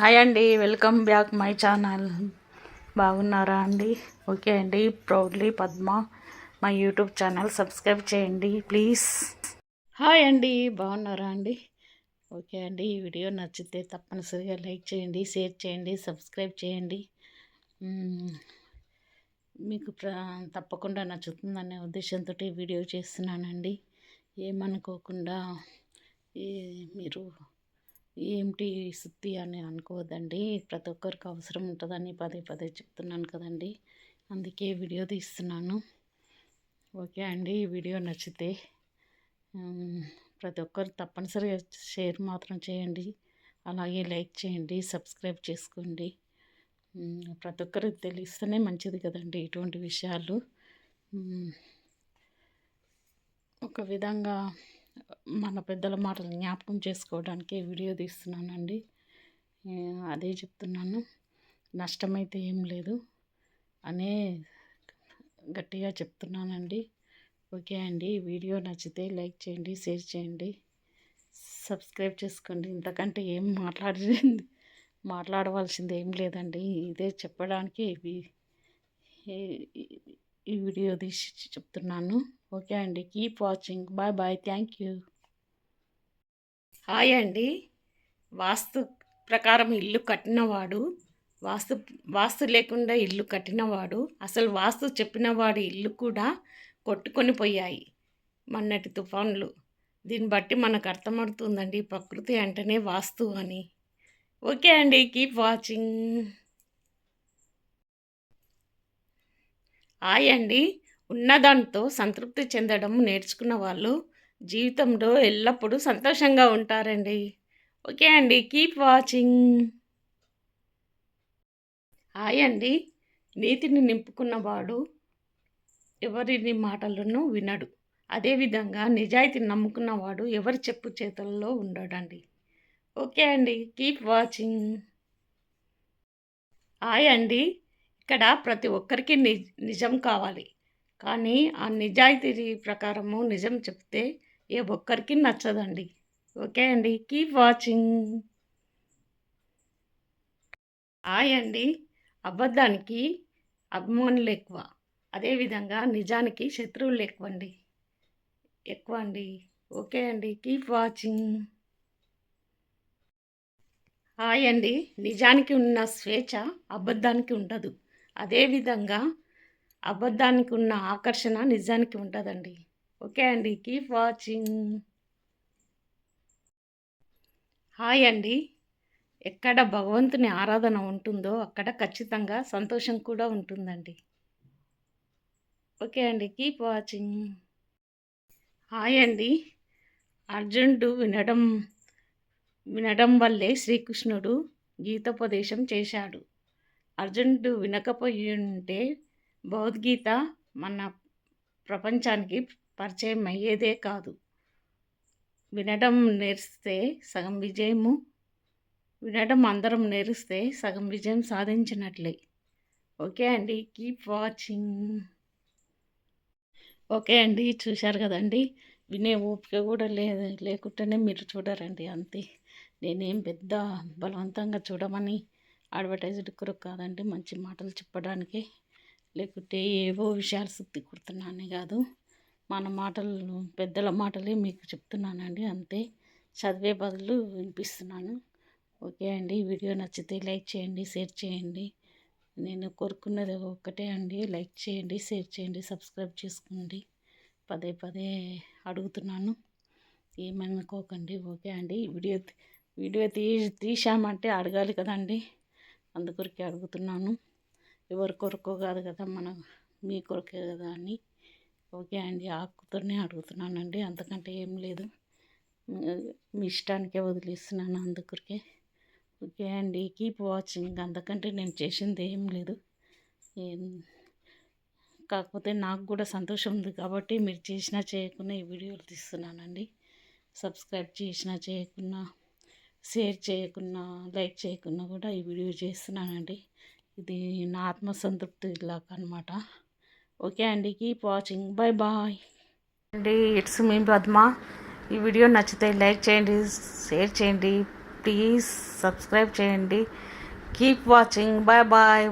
Hi అండి, welcome back my channel. బాగున్నారా అండి? ఓకే అండి. Proudly Padma my YouTube channel subscribe చేయండి ప్లీజ్. హాయ్ అండి, బాగున్నారా అండి? ఓకే అండి. ఈ వీడియో నచ్చితే తప్పనిసరిగా లైక్ చేయండి, షేర్ చేయండి, సబ్స్క్రైబ్ చేయండి. మీకు తప్పకుండా నచ్చుతుందనే ఉద్దేశంతో వీడియో చేస్తున్నానండి. ఏమనుకోకుండా మీరు ఏమిటి సుత్తి అని అనుకోవద్దండి. ప్రతి ఒక్కరికి అవసరం ఉంటుందని పదే పదే చెప్తున్నాను కదండి, అందుకే వీడియో తీస్తున్నాను. ఓకే అండి. ఈ వీడియో నచ్చితే ప్రతి ఒక్కరు తప్పనిసరిగా షేర్ మాత్రం చేయండి, అలాగే లైక్ చేయండి, సబ్స్క్రైబ్ చేసుకోండి. ప్రతి ఒక్కరికి తెలిస్తేనే మంచిది కదండి ఇటువంటి విషయాలు. ఒక విధంగా మన పెద్దల మాటలు జ్ఞాపకం చేసుకోవడానికి వీడియో తీస్తున్నానండి. అదే చెప్తున్నాను, నష్టమైతే ఏం లేదు అనే గట్టిగా చెప్తున్నానండి. ఓకే అండి. వీడియో నచ్చితే లైక్ చేయండి, షేర్ చేయండి, సబ్స్క్రైబ్ చేసుకోండి. ఇంతకంటే ఏం మాట్లాడవలసింది ఏం లేదండి. ఇదే చెప్పడానికి ఈ వీడియో తీసి చెప్తున్నాను. ఓకే అండి. Keep watching. Bye bye. Thank you. Hi అండి. వాస్తు ప్రకారం ఇల్లు కట్టినవాడు, వాస్తు లేకుండా ఇల్లు కట్టినవాడు, అసలు వాస్తు చెప్పినవాడి ఇల్లు కూడా కొట్టుకొని పోయాయి మొన్నటి తుఫాన్లు. దీన్ని బట్టి మనకు అర్థమవుతుందండి ప్రకృతి అంటేనే వాస్తు అని. ఓకే అండి. Keep watching. హాయ్ అండి. ఉన్నదాంతో సంతృప్తి చెందడం నేర్చుకున్న వాళ్ళు జీవితంలో ఎల్లప్పుడూ సంతోషంగా ఉంటారండి. ఓకే అండి. Keep watching. హాయ్ అండి. నీతిని నింపుకున్నవాడు ఎవరిని మాటలను వినడు. అదేవిధంగా నిజాయితీని నమ్ముకున్నవాడు ఎవరి చెప్పు చేతుల్లో ఉండడండి. ఓకే అండి. Keep watching. హాయ్ అండి. ఇక్కడ ప్రతి ఒక్కరికి నిజం కావాలి, కానీ ఆ నిజాయితీ ప్రకారము నిజం చెప్తే ఏ ఒక్కరికి నచ్చదండి. ఓకే అండి. Keep watching. హాయ్ అండి. అబద్ధానికి అభిమానులు ఎక్కువ, అదేవిధంగా నిజానికి శత్రువులు ఎక్కువ అండి. ఓకే అండి. Keep watching. హాయ్ అండి. నిజానికి ఉన్న స్వేచ్ఛ అబద్ధానికి ఉండదు, అదేవిధంగా అబద్ధానికి ఉన్న ఆకర్షణ నిజానికి ఉంటుందండి. ఓకే అండి. Keep watching. హాయ్ అండి. ఎక్కడ భగవంతుని ఆరాధన ఉంటుందో అక్కడ ఖచ్చితంగా సంతోషం కూడా ఉంటుందండి. ఓకే అండి. Keep watching. హాయ్ అండి. అర్జునుడు వినడం వల్లే శ్రీకృష్ణుడు గీతోపదేశం చేశాడు. అర్జునుడు వినకపోయి ఉంటే భగవద్గీత మన ప్రపంచానికి పరిచయం అయ్యేదే కాదు. వినడం నేర్స్తే సగం విజయము, వినడం అందరం నేర్స్తే సగం విజయం సాధించినట్లే. ఓకే అండి. Keep watching. ఓకే అండి. చూశారు కదండి, వినే ఓపిక కూడా లేకుండానే మీరు చూడరండి, అంతే. నేనేం పెద్ద బలవంతంగా చూడమని అడ్వర్టైజ్డ్ కొరకు కాదండి, మంచి మాటలు చెప్పడానికి, లేకుంటే ఏవో విషయాలు సుత్తి కుడుతున్నానే కాదు, మన మాటలు పెద్దల మాటలే మీకు చెప్తున్నానండి, అంతే. చదివే బదులు వినిపిస్తున్నాను. ఓకే అండి. వీడియో నచ్చితే లైక్ చేయండి, షేర్ చేయండి. నేను కోరుకున్నది ఒక్కటే అండి, లైక్ చేయండి, షేర్ చేయండి, సబ్స్క్రైబ్ చేసుకోండి. పదే పదే అడుగుతున్నాను, ఏమనుకోకండి. ఓకే అండి. వీడియో తీసామంటే అడగాలి కదండి, అందుకొరకే అడుగుతున్నాను. ఎవరి కొరకో కాదు కదా, మీ కొరకే కదా అని. ఓకే అండి. ఆకుతోనే అడుగుతున్నానండి, అంతకంటే ఏం లేదు. మీ ఇష్టానికే వదిలేస్తున్నాను, అందుకొరకే. ఓకే అండి. Keep watching. అంతకంటే నేను చేసింది ఏం లేదు. కాకపోతే నాకు కూడా సంతోషం ఉంది కాబట్టి మీరు చేసినా చేయకున్నా ఈ వీడియోలు తీస్తున్నానండి. సబ్స్క్రైబ్ చేసినా చేయకున్నా, షేర్ చేయకున్నా, లైక్ చేయకున్నా కూడా ఈ వీడియో చేస్తున్నానండి. ఇది నా ఆత్మసంతృప్తి లాగా అనమాట. ఓకే అండి. Keep watching. బాయ్ బాయ్ అండి. It's me Padma. ఈ వీడియో నచ్చితే లైక్ చేయండి, షేర్ చేయండి, ప్లీజ్ సబ్స్క్రైబ్ చేయండి. Keep watching. Bye bye.